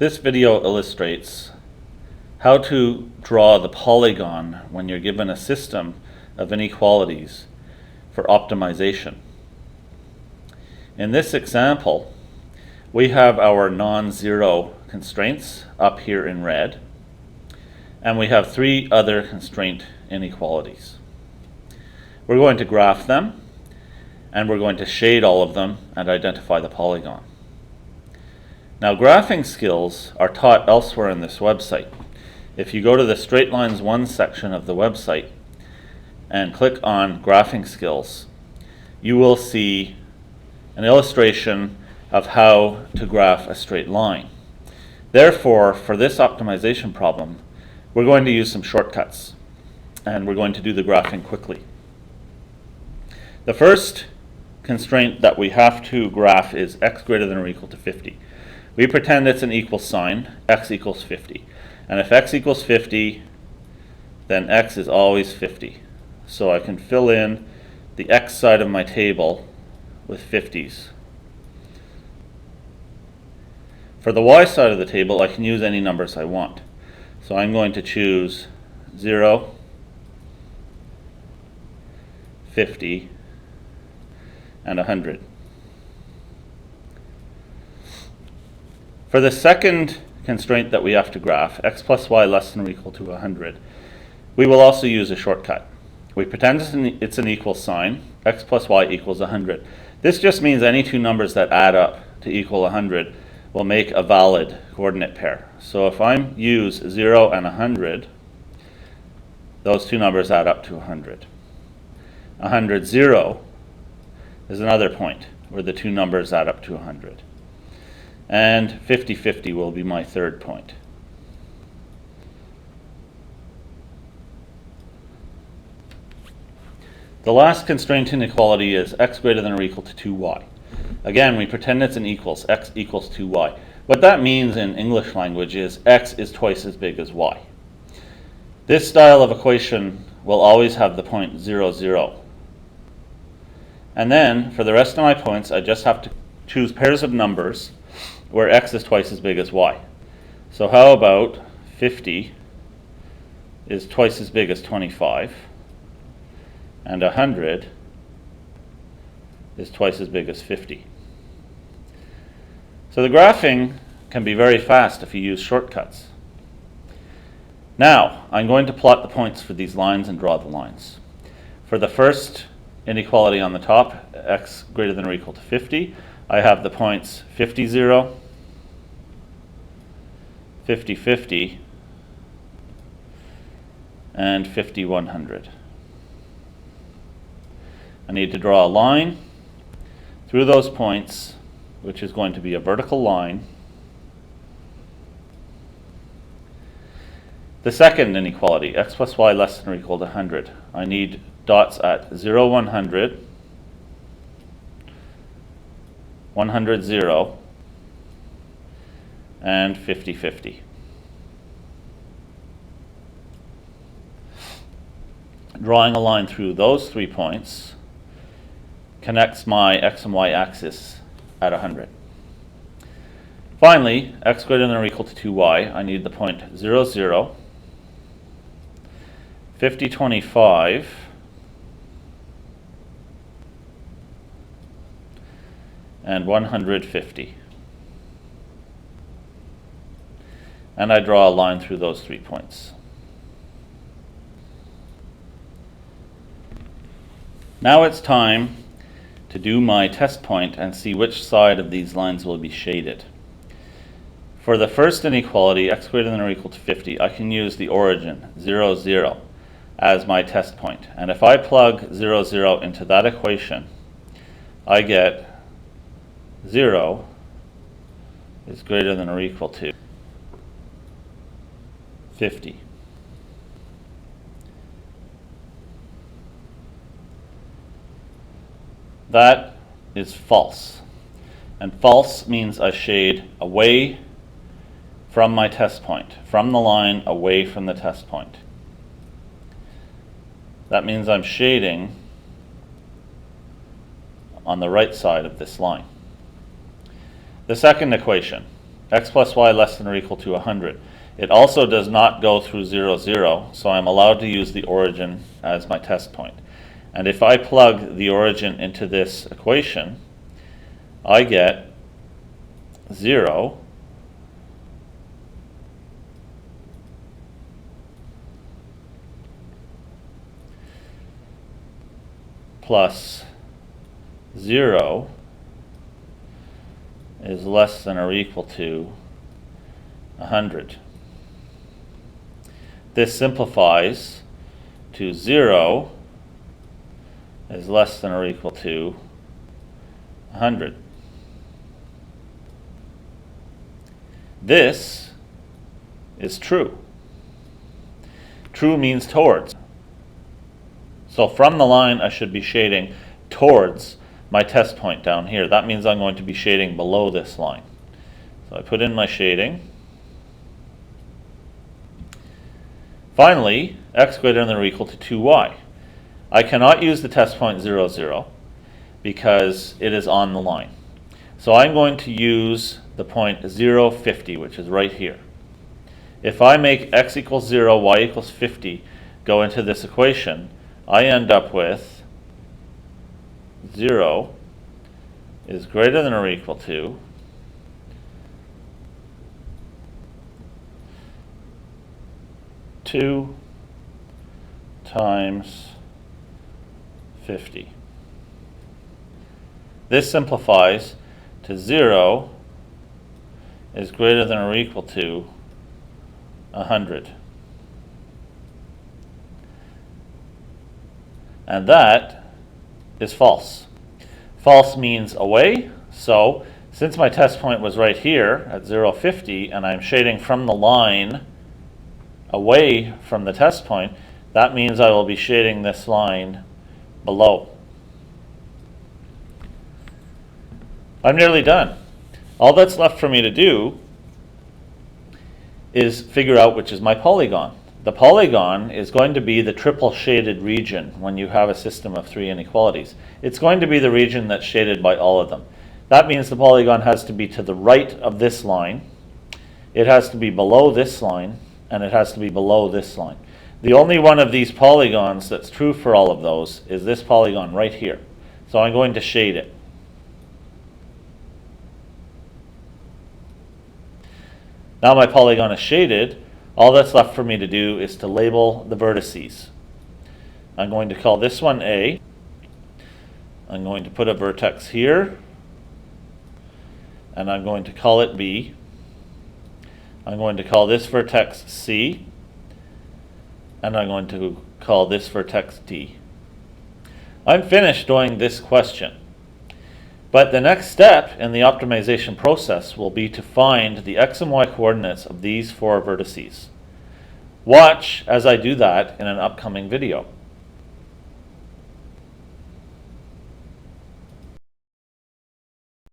This video illustrates how to draw the polygon when you're given a system of inequalities for optimization. In this example, we have our non-zero constraints up here in red, and we have three other constraint inequalities. We're going to graph them, and we're going to shade all of them and identify the polygon. Now, graphing skills are taught elsewhere in this website. If you go to the Straight Lines 1 section of the website and click on Graphing Skills, you will see an illustration of how to graph a straight line. Therefore, for this optimization problem, we're going to use some shortcuts, and we're going to do the graphing quickly. The first constraint that we have to graph is x greater than or equal to 50. We pretend it's an equal sign, x equals 50. And if x equals 50, then x is always 50. So I can fill in the x side of my table with 50s. For the y side of the table, I can use any numbers I want. So I'm going to choose 0, 50, and 100. For the second constraint that we have to graph, x plus y less than or equal to 100, we will also use a shortcut. We pretend it's an equal sign, x plus y equals 100. This just means any two numbers that add up to equal 100 will make a valid coordinate pair. So if I use 0 and 100, those two numbers add up to 100. 100, 0 is another point where the two numbers add up to 100. And 50, 50 will be my third point. The last constraint inequality is x greater than or equal to 2y. Again, we pretend it's an equals, x equals 2y. What that means in English language is x is twice as big as y. This style of equation will always have the point 0, 0. And then, for the rest of my points, I just have to choose pairs of numbers where x is twice as big as y. So how about 50 is twice as big as 25, and 100 is twice as big as 50. So the graphing can be very fast if you use shortcuts. Now, I'm going to plot the points for these lines and draw the lines. For the first inequality on the top, x greater than or equal to 50, I have the points 50, 0, 50, 50, and 50, 100. I need to draw a line through those points, which is going to be a vertical line. The second inequality, x plus y less than or equal to 100. I need dots at 0, 100, 100, 0, and 50, 50. Drawing a line through those 3 points connects my x and y axis at 100. Finally, x greater than or equal to 2y, I need the point 0, 0, 50, 25, and 150. And I draw a line through those 3 points. Now it's time to do my test point and see which side of these lines will be shaded. For the first inequality, x greater than or equal to 50, I can use the origin, 0, 0, as my test point. And if I plug 0, 0 into that equation, I get 0 is greater than or equal to 50. That is false. And false means I shade away from my test point, from the line away from the test point. That means I'm shading on the right side of this line. The second equation, x plus y less than or equal to 100. It also does not go through 0, 0, so I'm allowed to use the origin as my test point. And if I plug the origin into this equation, I get 0 plus 0 is less than or equal to 100. This simplifies to 0 is less than or equal to 100. This is true. True means towards. So from the line, I should be shading towards my test point down here. That means I'm going to be shading below this line. So I put in my shading. Finally, x greater than or equal to 2y. I cannot use the test point 0, 0 because it is on the line. So I'm going to use the point 0, 50, which is right here. If I make x equals 0, y equals 50 go into this equation, I end up with 0 is greater than or equal to 2 times 50. This simplifies to 0 is greater than or equal to 100. And that is false. False means away, so since my test point was right here at 0, 50, and I'm shading from the line away from the test point, that means I will be shading this line below. I'm nearly done. All that's left for me to do is figure out which is my polygon. The polygon is going to be the triple shaded region when you have a system of 3 inequalities. It's going to be the region that's shaded by all of them. That means the polygon has to be to the right of this line, it has to be below this line, and it has to be below this line. The only one of these polygons that's true for all of those is this polygon right here. So I'm going to shade it. Now my polygon is shaded. All that's left for me to do is to label the vertices. I'm going to call this one A. I'm going to put a vertex here. And I'm going to call it B. I'm going to call this vertex C. And I'm going to call this vertex D. I'm finished doing this question. But the next step in the optimization process will be to find the x and y coordinates of these 4 vertices. Watch as I do that in an upcoming video.